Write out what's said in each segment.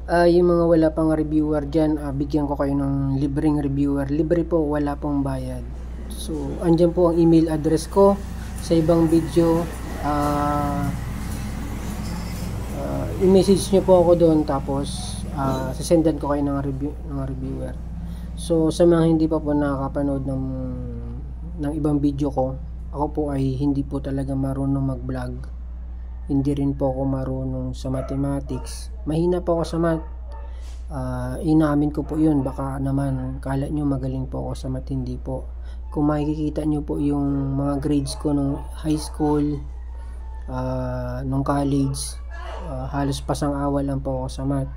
Yung mga wala pang reviewer dyan, bigyan ko kayo ng libreng reviewer. Libre po, wala pong bayad. So, andyan po ang email address ko sa ibang video. I-message nyo po ako doon, tapos sasendan ko kayo ng reviewer. So, sa mga hindi pa po nakakapanood ng ibang video ko, ako po ay hindi po talaga marunong mag-vlog. Hindi rin po ako marunong sa mathematics. Mahina po ako sa math. Inamin ko po yun. Baka naman kala nyo magaling po ako sa math. Hindi po. Kung makikita nyo po yung mga grades ko nung high school, nung college, halos pasang-awa lang po ako sa math.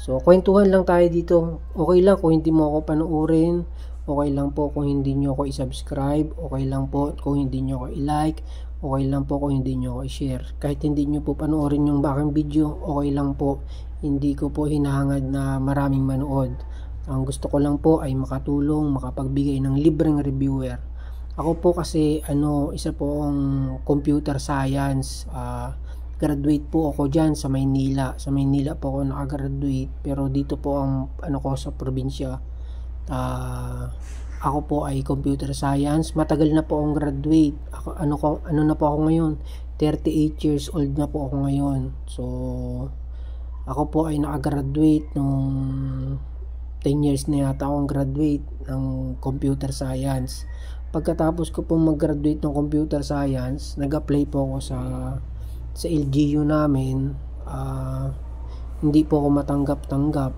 So, kwentuhan lang tayo dito. Okay lang kung hindi mo ako panoorin. Okay lang po kung hindi nyo ako i-subscribe. Okay lang po kung hindi nyo ako i-like. Okay lang po kung hindi nyo ako i-share. Kahit hindi nyo po panoorin yung bakang video, okay lang po. Hindi ko po hinahangad na maraming manood. Ang gusto ko lang po ay makatulong, makapagbigay ng libreng reviewer. Ako po kasi isa po ang computer science. Graduate po ako dyan sa Maynila. Sa Maynila po ako nakagraduate. Pero dito po ang ko sa probinsya. Ako po ay computer science. Matagal na po akong graduate. Ano na po ako ngayon? 38 years old na po ako ngayon. So, ako po ay nakagraduate nung 10 years na yata akong graduate ng computer science. Pagkatapos ko po mag-graduate ng computer science, nag-apply po ako sa LGU namin. Hindi po ako matanggap-tanggap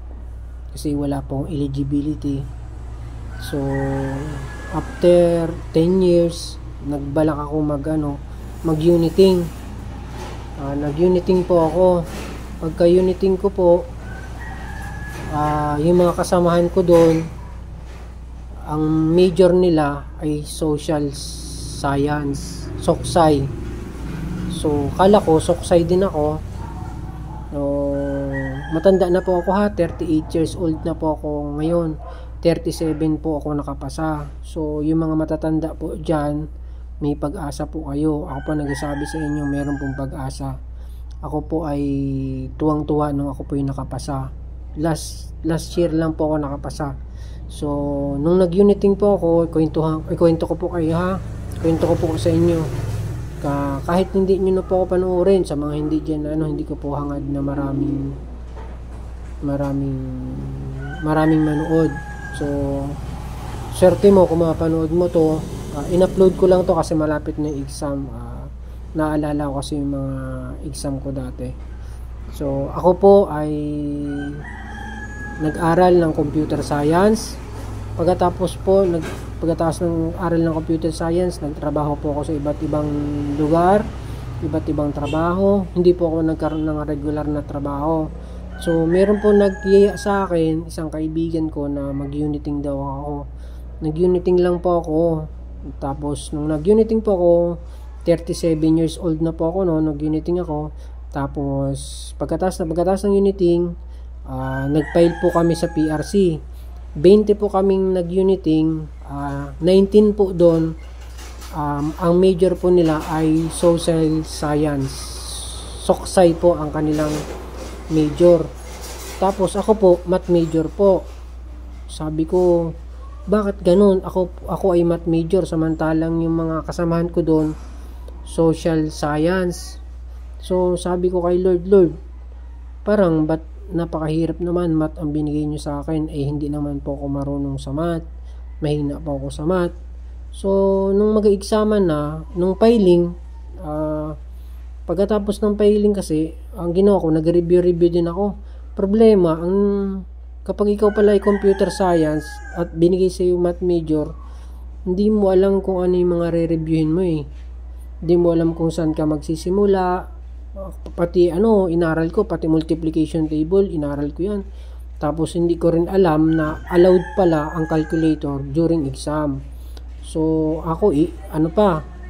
kasi wala pong eligibility. So, after 10 years, nagbalak ako mag-uniting. Nag-uniting po ako. Pagka-uniting ko po, yung mga kasamahan ko doon, ang major nila ay social science, soksay. So, kala ko, soksay din ako. So, matanda na po ako 38 years old na po ako ngayon. 37 po ako nakapasa. So, yung mga matatanda po dyan, may pag-asa po kayo. Ako po nagsasabi sa inyo, meron pong pag-asa. Ako po ay tuwang-tuwa nung ako po yung nakapasa. Last year lang po ako nakapasa. So, nung nag-uniting po ako, kwento ko po kayo ha. Kwento ko po sa inyo. Kahit hindi nyo na po ako panoorin, sa mga hindi dyan, hindi ko po hangad na maraming manood. So, swerte mo kung mapanood mo to. In-upload ko lang to kasi malapit na yung exam. Naalala ko kasi yung mga exam ko dati. So, ako po ay nag-aral ng computer science. Pagkatapos ng aral ng computer science, nagtrabaho po ako sa iba't ibang lugar, iba't ibang trabaho. Hindi po ako nagkaroon ng regular na trabaho. So, meron po nagyaya sa akin, isang kaibigan ko na mag-uniting daw ako. Nag-uniting lang po ako. Tapos, nung nag-uniting po ako, 37 years old na po ako, nag-uniting ako. Tapos, pagkatapos ng uniting, nag-file po kami sa PRC. 20 po kaming nag-uniting, 19 po doon. Ang major po nila ay social science. Soksay po ang kanilang major. Tapos ako po, math major po. Sabi ko, bakit ganun? Ako ay math major, samantalang yung mga kasamahan ko doon, social science. So, sabi ko kay Lord, parang ba't napakahirap naman math ang binigay nyo sa akin? Hindi naman po ako marunong sa math. Mahina po ako sa math. So, nung mag-examen na, nung filing, pagkatapos ng filing kasi, ang ginawa ko, nag-review din ako. Problema, kapag ikaw pala ay computer science at binigay sa iyo math major, hindi mo alam kung ano yung mga re-reviewin mo eh. Hindi mo alam kung saan ka magsisimula. Pati inaral ko, pati multiplication table, inaral ko yan. Tapos hindi ko rin alam na allowed pala ang calculator during exam. So ako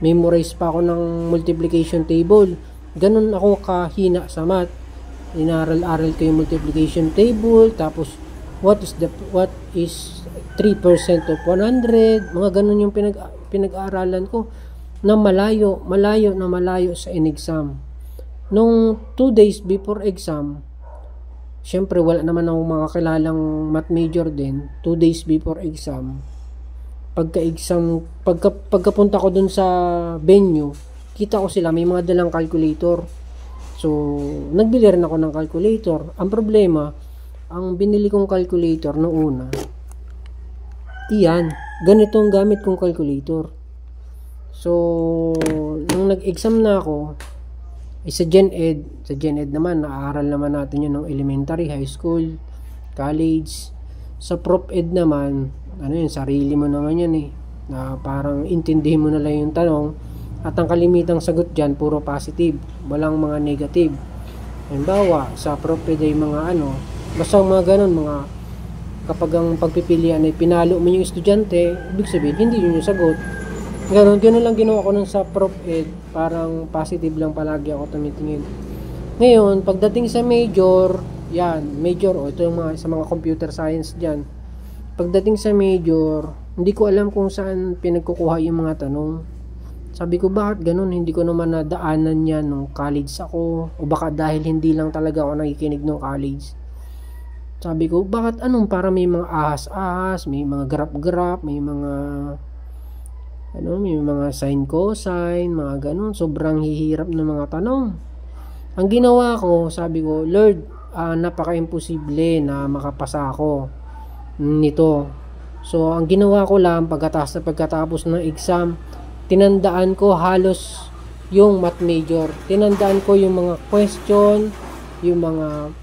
memorize pa ako ng multiplication table. Ganun ako kahina sa math. Inaral-aral ko yung multiplication table, tapos what is 3% of 100, mga ganun yung pinag-aaralan ko na malayo sa in-exam. Nung 2 days before exam, syempre wala naman akong mga kilalang math major din. 2 days before exam, pagkapunta ko dun sa venue, kita ko sila may mga dalang calculator. So nagbili rin ako ng calculator. Ang problema, ang binili kong calculator noong una, iyan, ganito ang gamit kong calculator. So nung nag-exam na ako, sa Gen Ed naman, naaaral naman natin yun ng elementary, high school, college. Sa Prof Ed naman, ano yun, sarili mo naman yan na parang intindihin mo na lang yung tanong, at ang kalimitang sagot dyan, puro positive, walang mga negative. Halimbawa, sa Prof Ed ay mga basta mga ganun, mga kapag ang pagpipilian ay pinalo mo yung estudyante, ibig sabihin, hindi yun yung sagot. Ganun lang ginawa ko nun sa Prof Ed, parang positive lang palagi ako tumitingin. Ngayon, pagdating sa major, ito yung sa mga computer science dyan. Pagdating sa major, hindi ko alam kung saan pinagkukuha yung mga tanong. Sabi ko, bakit ganun? Hindi ko naman nadaanan yan nung college ako, o baka dahil hindi lang talaga ako nakikinig nung college. Sabi ko, bakit para may mga ahas-ahas, may mga graph-graph, may mga sin, cosine, mga ganun. Sobrang hihirap ng mga tanong. Ang ginawa ko, sabi ko, Lord, napaka-imposible na makapasa ako nito. So, ang ginawa ko lang, pagkatapos ng exam, tinandaan ko halos yung math major. Tinandaan ko yung mga question, yung mga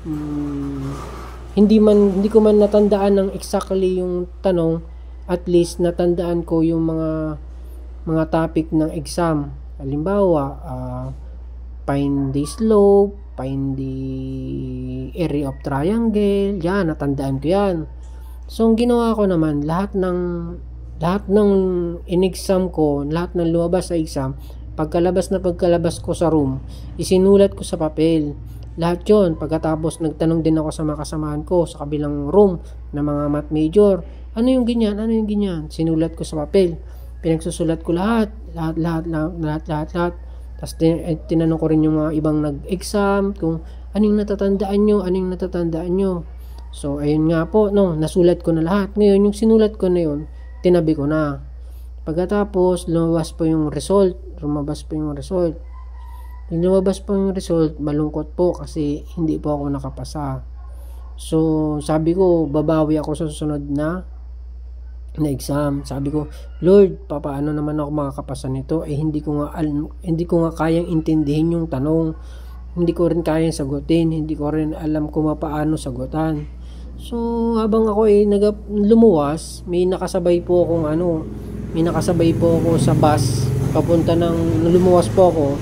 hindi ko man natandaan ng exactly yung tanong, at least natandaan ko yung mga topic ng exam. Halimbawa, find the slope, find the area of triangle, yan, natandaan ko yan. So, ang ginawa ko naman, lahat ng in-exam ko, lahat ng lumabas sa exam, pagkalabas ko sa room, isinulat ko sa papel. Lahat yon. Pagkatapos, nagtanong din ako sa mga kasamahan ko sa kabilang room na mga math major. Ano yung ganyan? Sinulat ko sa papel. Pinagsusulat ko lahat. Tapos tinanong ko rin yung mga ibang nag-exam kung anong natatandaan nyo. So, ayun nga po, nasulat ko na lahat. Ngayon, yung sinulat ko na yun, tinabi ko na. Pagkatapos, lumabas po yung result. Yung lumabas po yung result, malungkot po kasi hindi po ako nakapasa. So, sabi ko, babawi ako sa susunod na exam. Sabi ko, Lord, paano naman ako makakapasa nito? Hindi ko nga kayang intindihin yung tanong. Hindi ko rin kayang sagutin. Hindi ko rin alam kung paano sagutan. So, habang ako lumuwas, may nakasabay po ako sa bus papunta lumuwas po ako.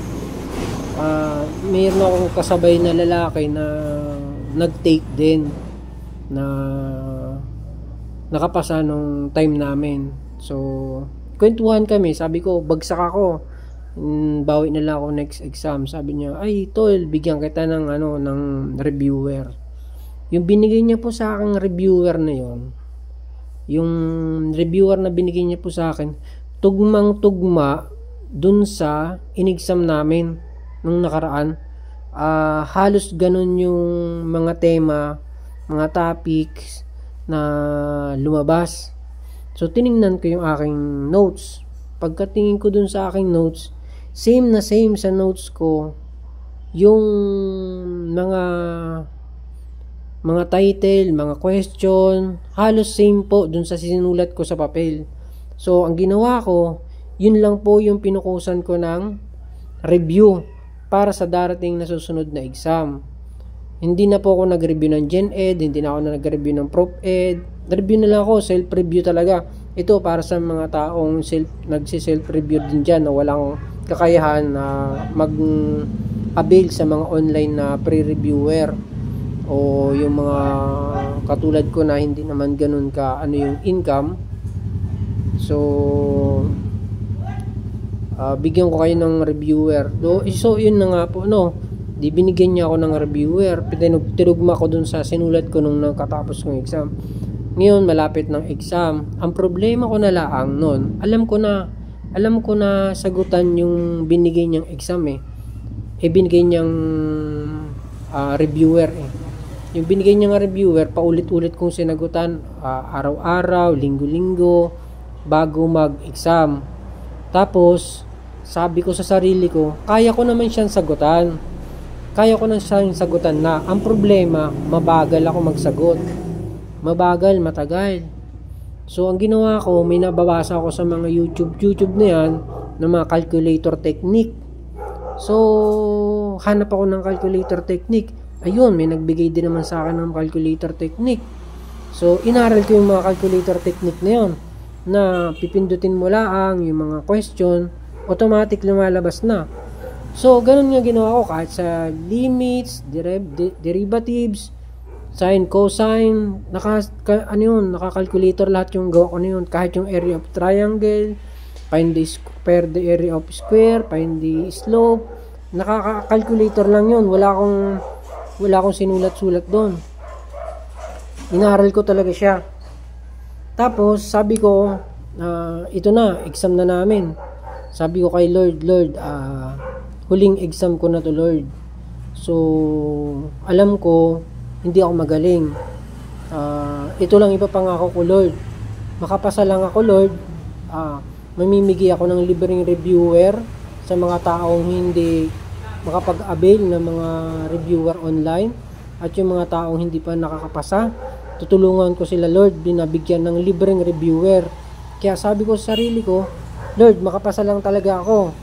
Mayroon akong kasabay na lalaki na nag-take din na nakapasa nung time namin. So, kwentuhan kami. Sabi ko, bagsak ako. Bawi na lang ako next exam. Sabi niya, ay tol, bigyan kita ng reviewer. Yung binigay niya po sa akin reviewer na yon, yung reviewer na binigay niya po sa akin, tugmang-tugma dun sa in-exam namin nung nakaraan. Halos ganun yung mga tema, mga topics na lumabas. So, tiningnan ko yung aking notes. Pagkatingin ko dun sa aking notes, same na same sa notes ko yung mga title, mga question, halos same po dun sa sinulat ko sa papel. So, ang ginawa ko, yun lang po yung pinukusan ko ng review para sa darating na susunod na exam. Hindi na po ako nag-review ng Gen Ed, hindi na ako nag-review ng Prof Ed. Review na lang ako, self-review talaga. Ito para sa mga taong nagsi-self-review din dyan na walang kakayahan na mag-avail sa mga online na pre-reviewer, o yung mga katulad ko na hindi naman ganun yung income. So, bigyan ko kayo ng reviewer. So, yun na nga po, di binigyan niya ako ng reviewer. Tinugma ko dun sa sinulat ko nung nakatapos kong exam. Ngayon, malapit ng exam. Ang problema ko na lang nun, alam ko na sagutan yung binigay niyang exam binigay niyang reviewer Yung binigay niya nga reviewer, paulit-ulit kong sinagutan, araw-araw, linggo-linggo, bago mag-exam. Tapos, sabi ko sa sarili ko, kaya ko naman siyang sagutan. Kaya ko na siyang sagutan na. Ang problema, mabagal ako magsagot. Mabagal, matagal. So, ang ginawa ko, may nababasa ako sa mga YouTube na yan, ng mga calculator technique. So, hanap ako ng calculator technique. Ayun, may nagbigay din naman sa akin ng calculator technique. So, inaral ko yung mga calculator technique na yun, na pipindutin mo lang yung mga question, automatic lumalabas na. So, ganun nga ginawa ko kahit sa limits, derivatives, sine, cosine, naka-calculator lahat yung gawa ko na yun. Kahit yung area of triangle, find the area of square, find the slope, nakaka-calculator lang yun. Wala akong sinulat-sulat doon. Inaral ko talaga siya. Tapos, sabi ko, ito na, exam na namin. Sabi ko kay Lord, huling exam ko na to, Lord. So, alam ko, hindi ako magaling. Ito lang ipapangako ko, Lord. Makapasa lang ako, Lord. Mamimigay ako ng libreng reviewer sa mga taong hindi makapag-avail ng mga reviewer online at yung mga taong hindi pa nakakapasa, tutulungan ko sila, Lord, binabigyan ng libreng reviewer. Kaya sabi ko sa sarili ko, Lord, makapasa lang talaga ako.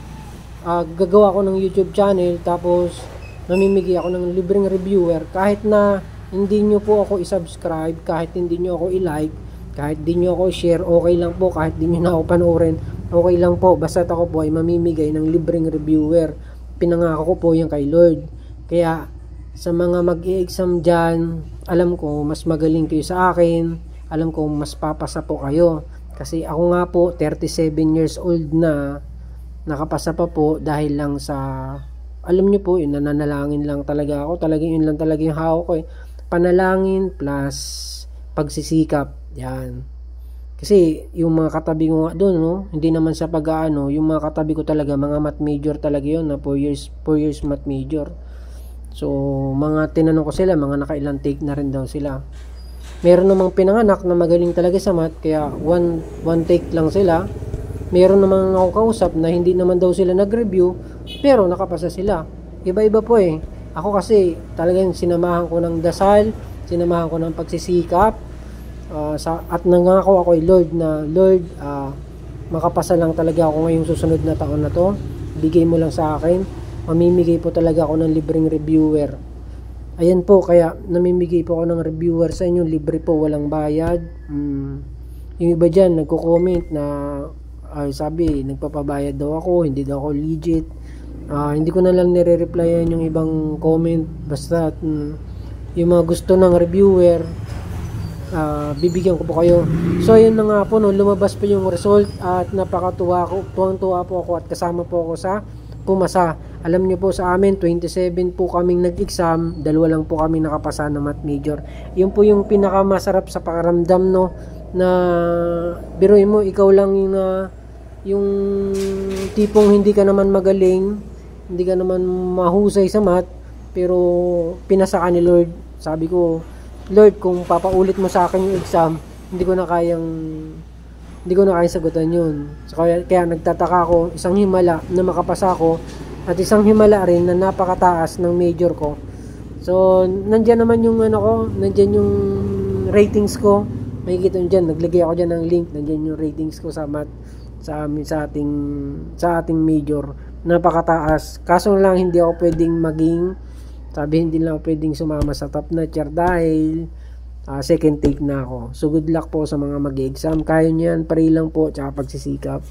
Gagawa ko ng YouTube channel, tapos mamimigay ako ng libreng reviewer. Kahit na hindi nyo po ako i-subscribe, kahit hindi nyo ako i-like, kahit hindi nyo ako i-share, okay lang po. Kahit hindi nyo na ako panoorin, okay lang po. Basta ako po ay mamimigay ng libreng reviewer. Pinangako ko po yan kay Lord. Kaya sa mga mag-i-exam dyan, alam ko mas magaling kayo sa akin, alam ko mas papasa po kayo. Kasi ako nga po 37 years old na, nakapasa pa po dahil lang sa, alam nyo po, yun, nananalangin lang talaga ako. Talagang yun lang talaga yung hawak ko, panalangin plus pagsisikap. Yan. Kasi yung mga katabi ko nga doon, no, hindi naman sa pag-aano, yung mga katabi ko talaga, mga math major talaga yun, na 4 years math major. So, mga tinanong ko sila, mga nakailang take na rin daw sila. Meron namang pinanganak na magaling talaga sa math, kaya one take lang sila. Meron namang ako kausap na hindi naman daw sila nag-review, pero nakapasa sila. Iba-iba po eh. Ako kasi talagang sinamahan ko ng dasal, sinamahan ko ng pagsisikap, at nangako ako kay Lord na, Lord, makapasa lang talaga ako ngayong susunod na taon na to. Bigay mo lang sa akin. Mamimigay po talaga ako ng libreng reviewer. Ayan po, kaya namimigay po ako ng reviewer sa inyo. Libre po, walang bayad. Yung iba dyan, nagko-comment na, sabi, nagpapabayad daw ako, hindi daw ako legit. Hindi ko na lang nire-replyan yung ibang comment. Basta, yung mga gusto ng reviewer, bibigyan ko po kayo. So ayun na nga po, no, lumabas po yung result at napakatuwa ko, tuwang-tuwa po ako at kasama po ako sa pumasa. Alam niyo po sa amin 27 po kaming nag-exam, 2 lang po kami nakapasa na math major. Yun po yung pinakamasarap sa pakiramdam, no, na biruin mo ikaw lang yung tipong hindi ka naman magaling, hindi ka naman mahusay sa math, pero pinasa ka ni Lord. Sabi ko, Lord, kung papaulit mo sa akin yung exam, hindi ko na kayang sagutan yun. So, kaya nagtataka ako, isang himala na makapasa ako, at isang himala rin na napakataas ng major ko. So, nandyan naman yung nandyan yung ratings ko. Makikita nyo dyan, naglagay ako dyan ng link, nandyan yung ratings ko sa math, sa ating major. Napakataas. Kaso lang hindi ako pwedeng hindi lang ako pwedeng sumama sa top notcher dahil second take na ako. So good luck po sa mga mag-exam. Kaya nyo yan, pray lang po, tsaka pagsisikap.